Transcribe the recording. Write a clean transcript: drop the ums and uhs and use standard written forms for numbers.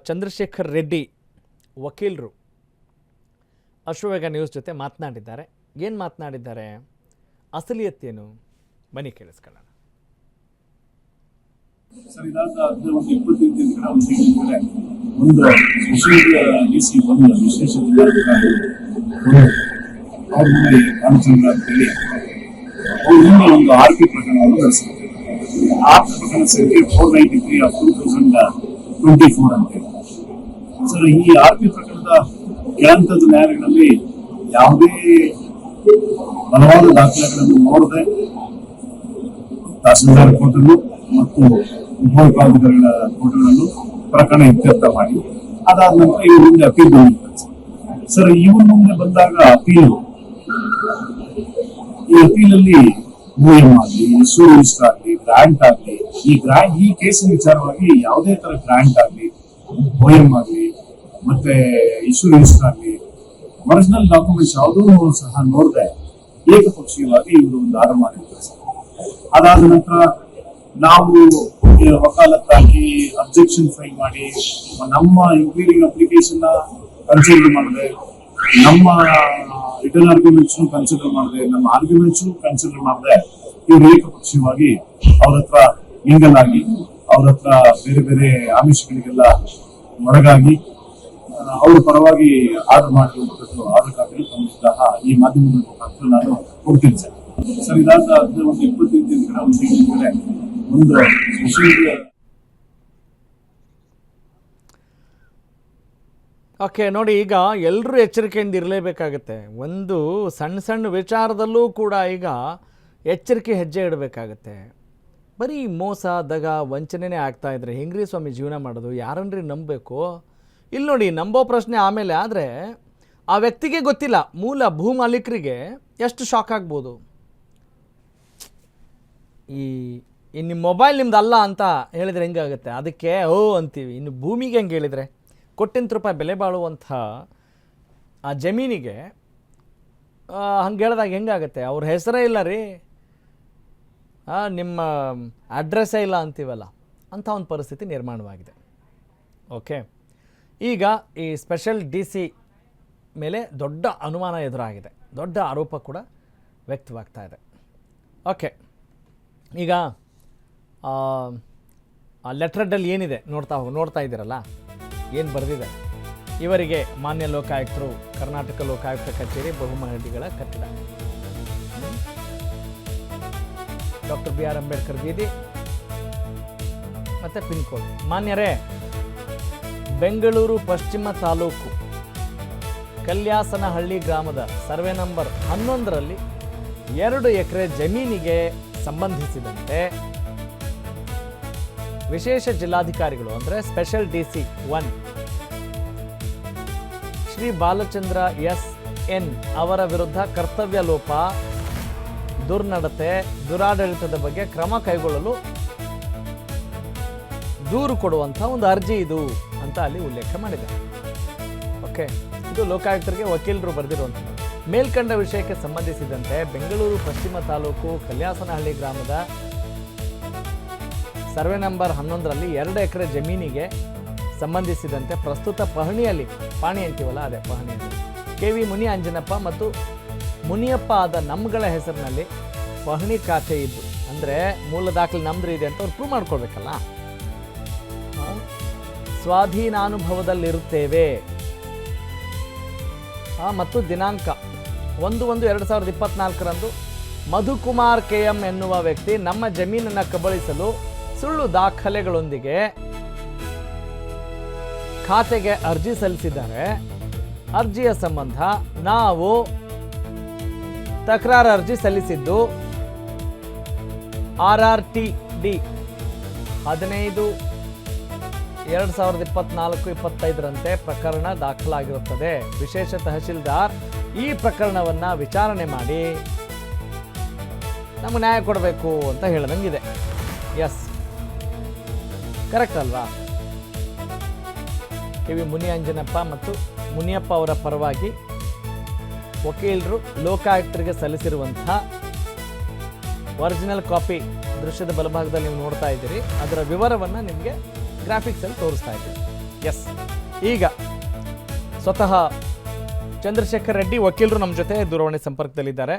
ಚಂದ್ರಶೇಖರ್ ರೆಡ್ಡಿ ವಕೀಲರು ಅಶ್ವವೇಗ ನ್ಯೂಸ್ ಜೊತೆ ಮಾತನಾಡಿದ್ದಾರೆ. ಏನು ಮಾತನಾಡಿದ್ದಾರೆ, ಅಸಲಿಯತ್ತೇನು, ಬನ್ನಿ ಕೇಳಿಸ್ಕೊಳ್ಳೋಣ. ಸರ್, ಇದಾದ ಒಂದು 25 ದಿನಗಳ ಒಂದು ಡಿಸಿ ಒಂದು ವಿಶೇಷ ಅವ್ರ ಮುಂದೆ ರಾಮಚಂದ್ರದಲ್ಲಿ ಅವರಿಂದ ಒಂದು ಆರ್ಪಿ ಪ್ರಕರಣವನ್ನು ನಡೆಸಿದ್ದಾರೆ. ಆರ್ಪಿ ಪ್ರಕರಣ ಸಂಖ್ಯೆ 493 ಆಫ್ 2024 ಅಂತ. ಸರ್, ಈ ಆರ್ಪಿ ಪ್ರಕರಣದ ಕೆಳಹಂತದ ನ್ಯಾಯಾಲಯಗಳಲ್ಲಿ ಯಾವುದೇ ಬಲವಾದ ದಾಖಲೆಗಳನ್ನು ನೋಡದೆ ತಹಸೀಲ್ದಾರ್ ಕೋರ್ಟನ್ನು ಮತ್ತು ಉಪವಿಭಾಗಾಧಿಕಾರಿಗಳ ಕೋರ್ಟ್ಗಳಲ್ಲೂ ಪ್ರಕರಣ ಇತ್ಯರ್ಥ ಮಾಡಿ ಅದಾದ ನಂತರ ಇವ್ರ ಮುಂದೆ ಅಪೀಲ್ ಬಂದಿರ್ತಾರೆ. ಸರ್, ಇವ್ರ ಮುಂದೆ ಬಂದಾಗ ಈ ಅಪೀಲಲ್ಲಿ OM ಆಗಲಿ, ಇಶ್ಯೂ ರಿಜಿಸ್ಟರ್ ಆಗಲಿ, ಗ್ರಾಂಟ್ ಆಗಲಿ, ಈ ಕೇಸಿನ ವಿಚಾರವಾಗಿ ಯಾವುದೇ ತರ ಗ್ರಾಂಟ್ ಆಗಲಿ, OM ಆಗಲಿ, ಮತ್ತೆ ಇಶ್ಯೂ ರಿಜಿಸ್ಟರ್ ಆಗಲಿ, ಒರಿಜಿನಲ್ ಡಾಕ್ಯುಮೆಂಟ್ಸ್ ಯಾವುದೂ ಸಹ ನೋಡದೆ ಏಕಪಕ್ಷೀಯವಾಗಿ ಇವರು ಒಂದು ಆರ್ಡರ್ ಮಾಡಿರ್ತಾರೆ. ಅದಾದ ನಂತರ ನಾವು ವಕಾಲತ್ತಾಗಿ ಅಬ್ಜೆಕ್ಷನ್ ಫೈಲ್ ಮಾಡಿ ನಮ್ಮ ಇಂಕ್ಲೂಡಿಂಗ್ ಅಪ್ಲಿಕೇಶನ್ ಕನ್ಸಿಡರ್ ಮಾಡಿದೆ, ನಮ್ಮ ರಿಟರ್ನ್ ಆರ್ಗ್ಯುಮೆಂಟ್ಸ್ ಕನ್ಸಿಡರ್ ಮಾಡಿದೆ, ನಮ್ಮ ಆರ್ಗ್ಯುಮೆಂಟ್ಸ್ ಕನ್ಸಿಡರ್ ಮಾಡಿದೆ. ಇವರು ಏಕಪಕ್ಷೀಯವಾಗಿ ಅವ್ರ ಹತ್ರ ಮಿಂಗಲ್ ಆಗಿ ಅವ್ರ ಹತ್ರ ಬೇರೆ ಬೇರೆ ಆಮಿಷಗಳಿಗೆಲ್ಲ ಒಳಗಾಗಿ ಅವ್ರ ಪರವಾಗಿ ಆರ್ಡರ್ ಮಾಡಿರುವಂಥದ್ದು ಆರ್ಡರ್ ಕಾಪಿಯಲ್ಲಿ ತಂದಿದ್ದ ಈ ಮಾಧ್ಯಮದ ಮುಖಾಂತರ ನಾನು ಕೊಡ್ತೀನಿ ಸರ್. ಸರ್, ಇದಾದ ಒಂದು 25 ದಿನಗಳ ಒಂದು ಓಕೆ ನೋಡಿ, ಈಗ ಎಲ್ಲರೂ ಎಚ್ಚರಿಕೆಯಿಂದ ಇರಲೇಬೇಕಾಗತ್ತೆ. ಒಂದು ಸಣ್ಣ ಸಣ್ಣ ವಿಚಾರದಲ್ಲೂ ಕೂಡ ಈಗ ಎಚ್ಚರಿಕೆ ಹೆಜ್ಜೆ ಇಡಬೇಕಾಗತ್ತೆ. ಬರೀ ಮೋಸ, ದಗ, ವಂಚನೆನೇ ಆಗ್ತಾಯಿದ್ರೆ ಹೆಂಗ್ರಿ ಸ್ವಾಮಿ ಜೀವನ ಮಾಡೋದು? ಯಾರನ್ರಿ ನಂಬಬೇಕು? ಇಲ್ಲಿ ನೋಡಿ, ನಂಬೋ ಪ್ರಶ್ನೆ ಆಮೇಲೆ, ಆದರೆ ಆ ವ್ಯಕ್ತಿಗೆ ಗೊತ್ತಿಲ್ಲ, ಮೂಲ ಭೂ ಮಾಲೀಕರಿಗೆ ಎಷ್ಟು ಶಾಕ್ ಆಗ್ಬೋದು. ಈ ನಿಮ್ಮ ಮೊಬೈಲ್ ನಿಮ್ದು ಅಲ್ಲ ಅಂತ ಹೇಳಿದರೆ ಹೆಂಗಾಗುತ್ತೆ? ಅದಕ್ಕೆ ಅಂತೀವಿ. ಇನ್ನು ಭೂಮಿಗೆ ಹೆಂಗೆ ಹೇಳಿದರೆ, ಕೋಟ್ಯಂತರ ರೂಪಾಯಿ ಬೆಲೆ ಬಾಳುವಂಥ ಆ ಜಮೀನಿಗೆ ಹಂಗೆ ಹೇಳಿದಾಗ ಹೆಂಗಾಗುತ್ತೆ? ಅವ್ರ ಹೆಸರೇ ಇಲ್ಲ ರೀ, ನಿಮ್ಮ ಅಡ್ರೆಸ್ಸೇ ಇಲ್ಲ ಅಂತೀವಲ್ಲ, ಅಂಥ ಒಂದು ಪರಿಸ್ಥಿತಿ ನಿರ್ಮಾಣವಾಗಿದೆ. ಓಕೆ, ಈಗ ಈ ಸ್ಪೆಷಲ್ DC ಮೇಲೆ ದೊಡ್ಡ ಅನುಮಾನ ಎದುರಾಗಿದೆ, ದೊಡ್ಡ ಆರೋಪ ಕೂಡ ವ್ಯಕ್ತವಾಗ್ತಾ ಇದೆ. ಓಕೆ, ಈಗ ಆ ಲೆಟ್ರಡ್ಡಲ್ಲಿ ಏನಿದೆ ನೋಡ್ತಾ ಇದ್ದೀರಲ್ಲ, ಏನು ಬರೆದಿದೆ? ಇವರಿಗೆ ಮಾನ್ಯ ಲೋಕಾಯುಕ್ತರು, ಕರ್ನಾಟಕ ಲೋಕಾಯುಕ್ತ ಕಚೇರಿ, ಬಹುಮಹಡಿಗಳ ಕಟ್ಟಡ, ಡಾಕ್ಟರ್ BR ಅಂಬೇಡ್ಕರ್ ಬೀದಿ ಮತ್ತು ಪಿನ್ ಕೋಡ್. ಮಾನ್ಯರೇ, ಬೆಂಗಳೂರು ಪಶ್ಚಿಮ ತಾಲೂಕು ಕಲ್ಯಾಸನಹಳ್ಳಿ ಗ್ರಾಮದ ಸರ್ವೆ ನಂಬರ್ 11ರಲ್ಲಿ 2 ಎಕರೆ ಜಮೀನಿಗೆ ಸಂಬಂಧಿಸಿದಂತೆ ವಿಶೇಷ ಜಿಲ್ಲಾಧಿಕಾರಿಗಳು ಅಂದರೆ special DC 1 Shri Balachandra SN ಅವರ ವಿರುದ್ಧ ಕರ್ತವ್ಯ ಲೋಪ, ದುರ್ನಡತೆ, ದುರಾಡಳಿತದ ಬಗ್ಗೆ ಕ್ರಮ ಕೈಗೊಳ್ಳಲು ದೂರು ಕೊಡುವಂಥ ಒಂದು ಅರ್ಜಿ ಇದು ಅಂತ ಅಲ್ಲಿ ಉಲ್ಲೇಖ ಮಾಡಿದ್ದಾರೆ. ಓಕೆ, ಇದು ಲೋಕಾಯುಕ್ತರಿಗೆ ವಕೀಲರು ಬರೆದಿರುವಂಥದ್ದು. ಮೇಲ್ಕಂಡ ವಿಷಯಕ್ಕೆ ಸಂಬಂಧಿಸಿದಂತೆ ಬೆಂಗಳೂರು ಪಶ್ಚಿಮ ತಾಲೂಕು ಕಲ್ಯಾಸನಹಳ್ಳಿ ಗ್ರಾಮದ ಸರ್ವೆ ನಂಬರ್ 11ರಲ್ಲಿ 2 ಎಕರೆ ಜಮೀನಿಗೆ ಸಂಬಂಧಿಸಿದಂತೆ ಪ್ರಸ್ತುತ ಪಹಣಿಯಲ್ಲಿ, ಪಾಣಿ ಅಂತೀವಲ್ಲ ಅದೇ ಪಹಣಿಯಲ್ಲಿ, KV ಮುನಿ ಅಂಜನಪ್ಪ ಮತ್ತು ಮುನಿಯಪ್ಪ ಆದ ನಮ್ಗಳ ಹೆಸರಿನಲ್ಲಿ ಪಹಣಿ ಖಾತೆ ಇದ್ದು, ಅಂದರೆ ಮೂಲ ದಾಖಲೆ ನಮ್ದು ಇದೆ ಅಂತ ಅವ್ರು ಪ್ರೂವ್ ಮಾಡ್ಕೊಳ್ಬೇಕಲ್ಲ, ಸ್ವಾಧೀನಾನುಭವದಲ್ಲಿರುತ್ತೇವೆ ಮತ್ತು ದಿನಾಂಕ 1/1/2024ರಂದು ಮಧುಕುಮಾರ್ KM ಎನ್ನುವ ವ್ಯಕ್ತಿ ನಮ್ಮ ಜಮೀನನ್ನು ಕಬಳಿಸಲು ಸುಳ್ಳು ದಾಖಲೆಗಳೊಂದಿಗೆ ಖಾತೆಗೆ ಅರ್ಜಿ ಸಲ್ಲಿಸಿದ್ದಾರೆ. ಅರ್ಜಿಯ ಸಂಬಂಧ ನಾವು ತಕರಾರು ಅರ್ಜಿ ಸಲ್ಲಿಸಿದ್ದು RRTD 15/2024-25ರಂತೆ ಪ್ರಕರಣ ದಾಖಲಾಗಿರುತ್ತದೆ. ವಿಶೇಷ ತಹಶೀಲ್ದಾರ್ ಈ ಪ್ರಕರಣವನ್ನು ವಿಚಾರಣೆ ಮಾಡಿ ನಮಗೆ ನ್ಯಾಯ ಕೊಡಬೇಕು ಅಂತ ಹೇಳ್ದಂಗಿದೆ. ಎಸ್, ಕರೆಕ್ಟ್ ಅಲ್ವಾ? KV ಮುನಿ ಅಂಜನಪ್ಪ ಮತ್ತು ಮುನಿಯಪ್ಪ ಅವರ ಪರವಾಗಿ ವಕೀಲರು ಲೋಕಾಯುಕ್ತರಿಗೆ ಸಲ್ಲಿಸಿರುವಂಥ ಒರಿಜಿನಲ್ ಕಾಪಿ ದೃಶ್ಯದ ಬಲಭಾಗದಲ್ಲಿ ನೀವು ನೋಡ್ತಾ ಇದ್ದೀರಿ. ಅದರ ವಿವರವನ್ನು ನಿಮಗೆ ಗ್ರಾಫಿಕ್ಸಲ್ಲಿ ತೋರಿಸ್ತಾ ಇದ್ದೀವಿ. ಎಸ್, ಈಗ ಸ್ವತಃ ಚಂದ್ರಶೇಖರ್ ರೆಡ್ಡಿ ವಕೀಲರು ನಮ್ಮ ಜೊತೆ ದೂರವಾಣಿ ಸಂಪರ್ಕದಲ್ಲಿದ್ದಾರೆ.